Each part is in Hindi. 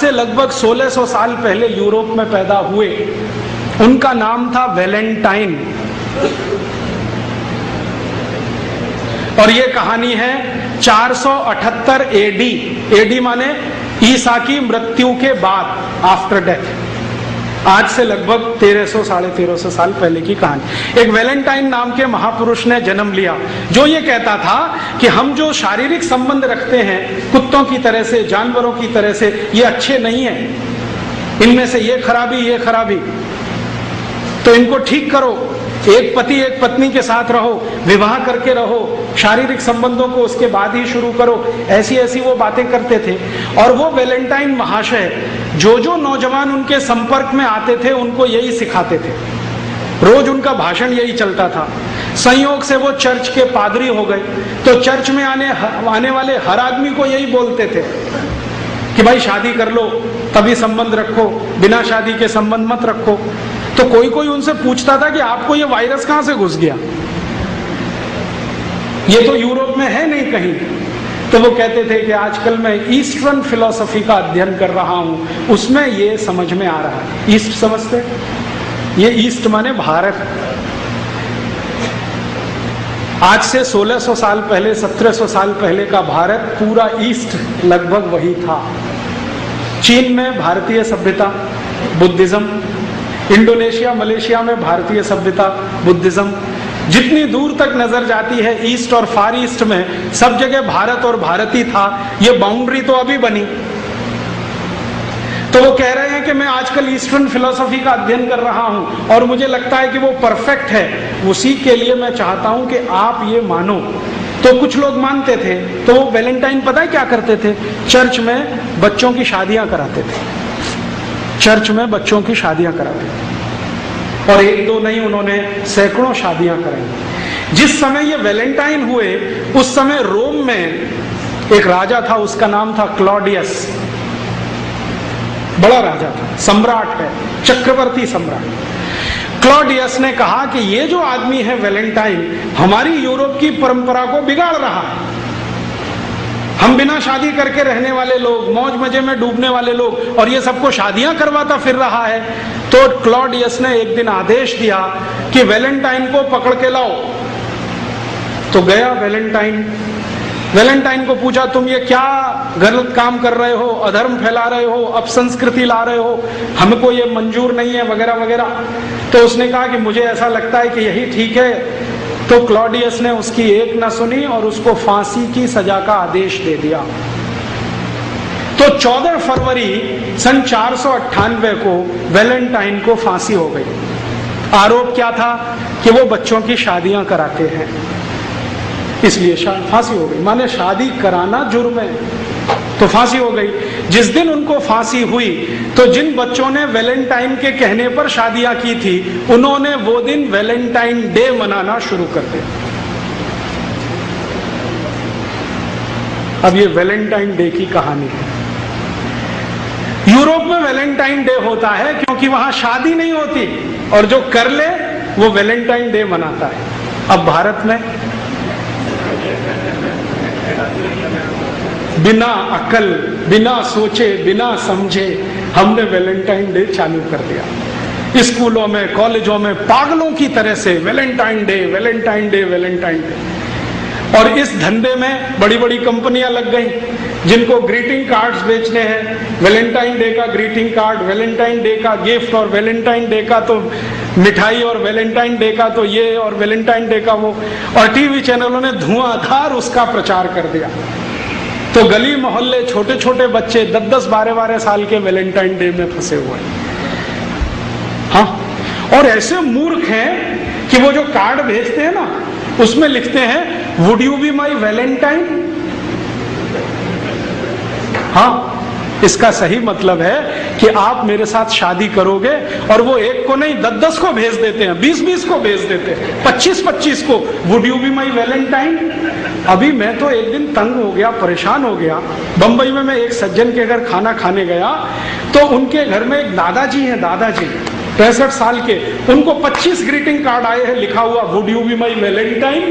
से लगभग 1600 साल पहले यूरोप में पैदा हुए, उनका नाम था वैलेंटाइन। और ये कहानी है 478 एडी। एडी माने ईसा की मृत्यु के बाद, आफ्टर डेथ। आज से लगभग 1300 साढ़े 1300 साल पहले की कहानी। एक वैलेंटाइन नाम के महापुरुष ने जन्म लिया, जो ये कहता था कि हम जो शारीरिक संबंध रखते हैं कुत्तों की तरह से, जानवरों की तरह से, ये अच्छे नहीं है, इनमें से ये खराबी, तो इनको ठीक करो। एक पति एक पत्नी के साथ रहो, विवाह करके रहो, शारीरिक संबंधों को उसके बाद ही शुरू करो। ऐसी ऐसी वो बातें करते थे। और वो वैलेंटाइन महाशय जो नौजवान उनके संपर्क में आते थे उनको यही सिखाते थे। रोज उनका भाषण यही चलता था। संयोग से वो चर्च के पादरी हो गए, तो चर्च में आने वाले हर आदमी को यही बोलते थे कि भाई शादी कर लो तभी संबंध रखो, बिना शादी के संबंध मत रखो। तो कोई उनसे पूछता था कि आपको ये वायरस कहां से घुस गया, ये तो यूरोप में है नहीं कहीं। तो वो कहते थे कि आजकल मैं ईस्टर्न फिलॉसफी का अध्ययन कर रहा हूं, उसमें ये समझ में आ रहा है। ईस्ट समझते, ये ईस्ट माने भारत। आज से 1600 साल पहले, 1700 साल पहले का भारत, पूरा ईस्ट लगभग वही था। चीन में भारतीय सभ्यता, बुद्धिज्म। इंडोनेशिया मलेशिया में भारतीय सभ्यता, बुद्धिज्म। जितनी दूर तक नजर जाती है ईस्ट और फार ईस्ट में, सब जगह भारत और भारत ही था। ये बाउंड्री तो अभी बनी। तो वो कह रहे हैं कि मैं आजकल ईस्टर्न फिलॉसफी का अध्ययन कर रहा हूं और मुझे लगता है कि वो परफेक्ट है। उसी के लिए मैं चाहता हूं कि आप ये मानो। तो कुछ लोग मानते थे। तो वो वैलेंटाइन पता है क्या करते थे? चर्च में बच्चों की शादियां कराते थे। चर्च में बच्चों की शादियां कराते थे, और एक दो नहीं, उन्होंने सैकड़ों शादियां कराई। जिस समय ये वैलेंटाइन हुए उस समय रोम में एक राजा था, उसका नाम था क्लॉडियस। बड़ा राजा था, सम्राट है, चक्रवर्ती सम्राट। क्लॉडियस ने कहा कि ये जो आदमी है वैलेंटाइन, हमारी यूरोप की परंपरा को बिगाड़ रहा है। हम बिना शादी करके रहने वाले लोग, मौज मजे में डूबने वाले लोग, और ये सबको शादियां करवाता फिर रहा है। तो क्लॉडियस ने एक दिन आदेश दिया कि वैलेंटाइन को पकड़ के लाओ। तो गया वैलेंटाइन को पूछा, तुम ये क्या गलत काम कर रहे हो, अधर्म फैला रहे हो, अपसंस्कृति ला रहे हो, हमको ये मंजूर नहीं है, वगैरह वगैरह। तो उसने कहा कि मुझे ऐसा लगता है कि यही ठीक है। तो क्लॉडियस ने उसकी एक न सुनी और उसको फांसी की सजा का आदेश दे दिया। तो 14 फरवरी सन 498 को वैलेंटाइन को फांसी हो गई। आरोप क्या था? कि वो बच्चों की शादियां कराते हैं, इसलिए फांसी हो गई। माने शादी कराना जुर्म है, तो फांसी हो गई। जिस दिन उनको फांसी हुई तो जिन बच्चों ने वैलेंटाइन के कहने पर शादियां की थी, उन्होंने वो दिन वैलेंटाइन डे मनाना शुरू कर दिया। अब ये वैलेंटाइन डे की कहानी है। यूरोप में वैलेंटाइन डे होता है क्योंकि वहां शादी नहीं होती, और जो कर ले वो वैलेंटाइन डे मनाता है। अब भारत में बिना अकल, बिना सोचे, बिना समझे हमने वैलेंटाइन डे चालू कर दिया। स्कूलों में, कॉलेजों में पागलों की तरह से Valentine day, Valentine day, Valentine day. और इस धंधे में बड़ी बड़ी कंपनियां लग गई जिनको ग्रीटिंग कार्ड्स बेचने हैं। वैलेंटाइन डे का ग्रीटिंग कार्ड, वैलेंटाइन डे का गिफ्ट, और वैलेंटाइन डे का तो मिठाई, और वैलेंटाइन डे का तो ये, और वैलेंटाइन डे का वो। और टीवी चैनलों ने धुआंधार उसका प्रचार कर दिया। तो गली मोहल्ले छोटे छोटे बच्चे 10-10, 12-12 साल के वैलेंटाइन डे में फंसे हुए हैं। हाँ, और ऐसे मूर्ख हैं कि वो जो कार्ड भेजते हैं ना, उसमें लिखते हैं would you be my Valentine. हाँ, इसका सही मतलब है कि आप मेरे साथ शादी करोगे। और वो एक को नहीं 10-10 को भेज देते हैं, 20-20 को भेज देते हैं, 25-25 को, would you be my Valentine. अभी मैं तो एक दिन तंग हो गया, परेशान हो गया। बंबई में मैं एक सज्जन के घर खाना खाने गया, तो उनके घर में एक दादाजी हैं, दादाजी 65 साल के। उनको 25 ग्रीटिंग कार्ड आए हैं, लिखा हुआ would you be my Valentine.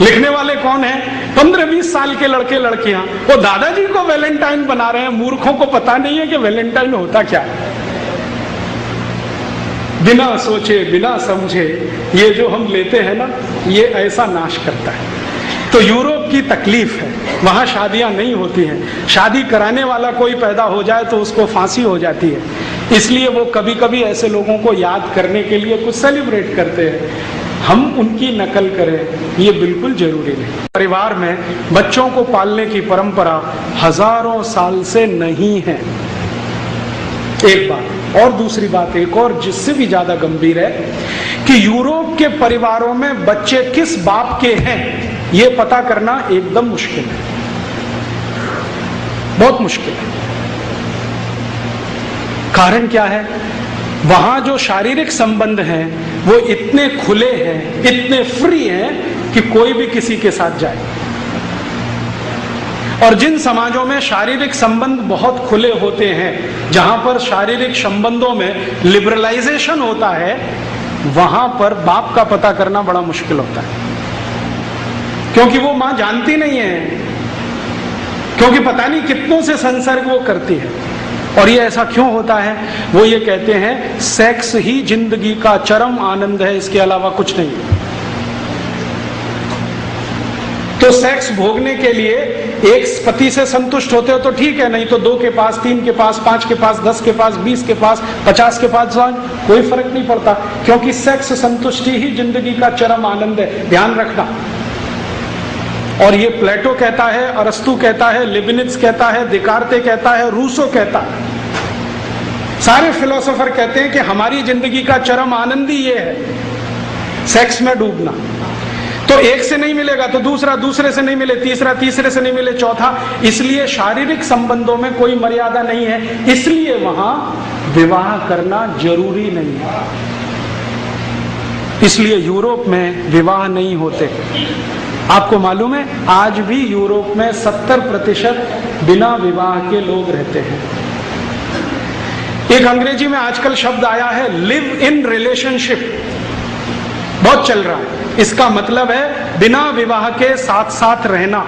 लिखने वाले कौन है? 15-20 साल के लड़के लड़कियां वो दादाजी को वैलेंटाइन बना रहे हैं। मूर्खों को पता नहीं है कि वैलेंटाइन होता क्या है। बिना सोचे बिना समझे ये जो हम लेते हैं ना, ये ऐसा नाश करता है। तो यूरोप की तकलीफ है, वहां शादियां नहीं होती हैं। शादी कराने वाला कोई पैदा हो जाए तो उसको फांसी हो जाती है। इसलिए वो कभी कभी ऐसे लोगों को याद करने के लिए कुछ सेलिब्रेट करते हैं। हम उनकी नकल करें ये बिल्कुल जरूरी नहीं। परिवार में बच्चों को पालने की परंपरा हजारों साल से नहीं है, एक बात। और दूसरी बात एक और जिससे भी ज्यादा गंभीर है कि यूरोप के परिवारों में बच्चे किस बाप के हैं ये पता करना एकदम मुश्किल है, बहुत मुश्किल है। कारण क्या है? वहां जो शारीरिक संबंध हैं वो इतने खुले हैं, इतने फ्री हैं कि कोई भी किसी के साथ जाए। और जिन समाजों में शारीरिक संबंध बहुत खुले होते हैं, जहां पर शारीरिक संबंधों में लिबरलाइजेशन होता है, वहां पर बाप का पता करना बड़ा मुश्किल होता है। क्योंकि वो मां जानती नहीं है, क्योंकि पता नहीं कितनों से संसर्ग वो करती है। और ये ऐसा क्यों होता है? वो ये कहते हैं सेक्स ही जिंदगी का चरम आनंद है, इसके अलावा कुछ नहीं। तो सेक्स भोगने के लिए एक पति से संतुष्ट होते हो तो ठीक है, नहीं तो 2 के पास, 3 के पास, 5 के पास, 10 के पास, 20 के पास, 50 के पास, कोई फर्क नहीं पड़ता, क्योंकि सेक्स संतुष्टि ही जिंदगी का चरम आनंद है। ध्यान रखना। और ये प्लेटो कहता है, अरस्तु कहता है, लिबनिट्ज कहता है, दिकार्ते कहता है, रूसो कहता है। सारे फिलोसोफर कहते हैं कि हमारी जिंदगी का चरम आनंद ही ये है, सेक्स में डूबना। तो एक से नहीं मिलेगा तो दूसरा, दूसरे से नहीं मिले तीसरा, तीसरे से नहीं मिले चौथा। इसलिए शारीरिक संबंधों में कोई मर्यादा नहीं है, इसलिए वहां विवाह करना जरूरी नहीं है। इसलिए यूरोप में विवाह नहीं होते। आपको मालूम है आज भी यूरोप में 70% बिना विवाह के लोग रहते हैं। एक अंग्रेजी में आजकल शब्द आया है लिव इन रिलेशनशिप, बहुत चल रहा है। इसका मतलब है बिना विवाह के साथ साथ रहना।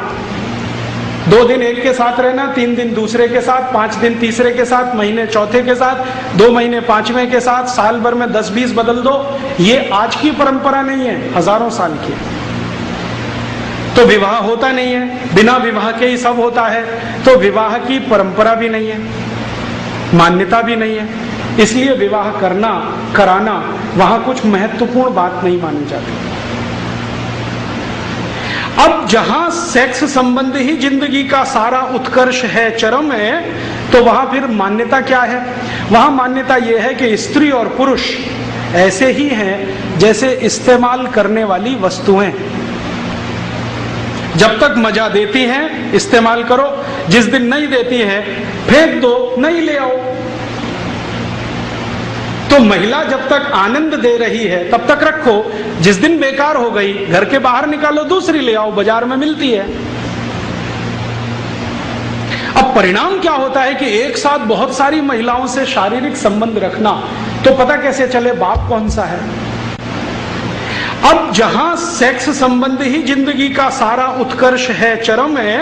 2 दिन एक के साथ रहना, 3 दिन दूसरे के साथ, 5 दिन तीसरे के साथ, महीने चौथे के साथ, 2 महीने पांचवें के साथ, साल भर में 10-20 बदल दो। ये आज की परंपरा नहीं है, हजारों साल की। तो विवाह होता नहीं है, बिना विवाह के ही सब होता है। तो विवाह की परंपरा भी नहीं है, मान्यता भी नहीं है, इसलिए विवाह करना, कराना वहां कुछ महत्वपूर्ण बात नहीं मानी जाती। अब जहां सेक्स संबंध ही जिंदगी का सारा उत्कर्ष है, चरम है, तो वहां फिर मान्यता क्या है? वहां मान्यता यह है कि स्त्री और पुरुष ऐसे ही हैं जैसे इस्तेमाल करने वाली वस्तुएं। जब तक मजा देती हैं इस्तेमाल करो, जिस दिन नहीं देती हैं फेंक दो, नहीं ले आओ। तो महिला जब तक आनंद दे रही है तब तक रखो, जिस दिन बेकार हो गई घर के बाहर निकालो, दूसरी ले आओ, बाजार में मिलती है। अब परिणाम क्या होता है कि एक साथ बहुत सारी महिलाओं से शारीरिक संबंध रखना, तो पता कैसे चले बाप कौन सा है? अब जहां सेक्स संबंध ही जिंदगी का सारा उत्कर्ष है, चरम है,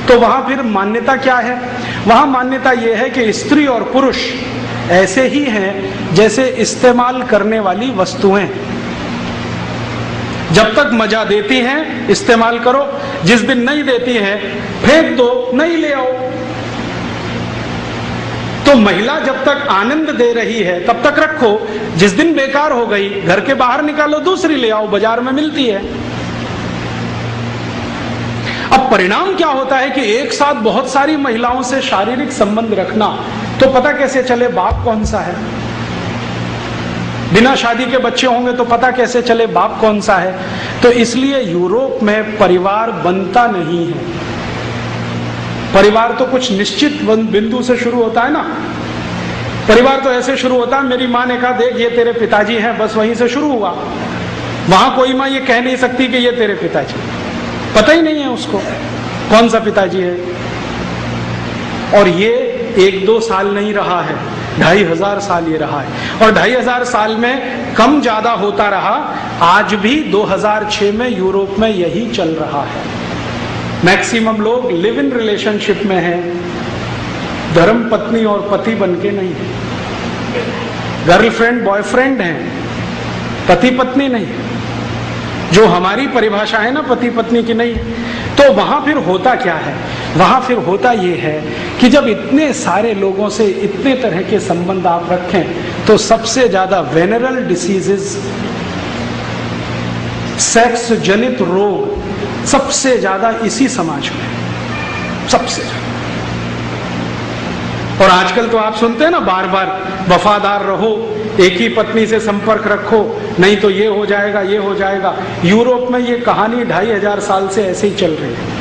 तो वहां फिर मान्यता क्या है? वहां मान्यता यह है कि स्त्री और पुरुष ऐसे ही हैं जैसे इस्तेमाल करने वाली वस्तुएं। जब तक मजा देती हैं इस्तेमाल करो, जिस दिन नहीं देती हैं फेंक दो, नहीं ले आओ। तो महिला जब तक आनंद दे रही है तब तक रखो, जिस दिन बेकार हो गई घर के बाहर निकालो, दूसरी ले आओ, बाजार में मिलती है। अब परिणाम क्या होता है कि एक साथ बहुत सारी महिलाओं से शारीरिक संबंध रखना, तो पता कैसे चले बाप कौन सा है? बिना शादी के बच्चे होंगे तो पता कैसे चले बाप कौन सा है? तो इसलिए यूरोप में परिवार बनता नहीं है। परिवार तो कुछ निश्चित बिंदु से शुरू होता है ना। परिवार तो ऐसे शुरू होता है, मेरी माँ ने कहा देख ये तेरे पिताजी हैं, बस वहीं से शुरू हुआ। वहां कोई माँ ये कह नहीं सकती कि ये तेरे पिताजी, पता ही नहीं है उसको कौन सा पिताजी है। और ये 1-2 साल नहीं रहा है, 2500 साल ये रहा है। और 2500 साल में कम ज्यादा होता रहा। आज भी 2006 में यूरोप में यही चल रहा है। मैक्सिमम लोग लिव इन रिलेशनशिप में हैं, धर्म पत्नी और पति बन के नहीं है। गर्लफ्रेंड बॉयफ्रेंड हैं, पति पत्नी नहीं, जो हमारी परिभाषा है ना पति पत्नी की नहीं। तो वहां फिर होता क्या है? वहां फिर होता ये है कि जब इतने सारे लोगों से इतने तरह के संबंध आप रखें तो सबसे ज्यादा वेनरल डिसीजेस, सेक्स जनित रोग सबसे ज्यादा इसी समाज में, सबसे ज्यादा। और आजकल तो आप सुनते हैं ना बार बार, वफादार रहो, एक ही पत्नी से संपर्क रखो, नहीं तो ये हो जाएगा, ये हो जाएगा। यूरोप में ये कहानी 2500 साल से ऐसे ही चल रही है।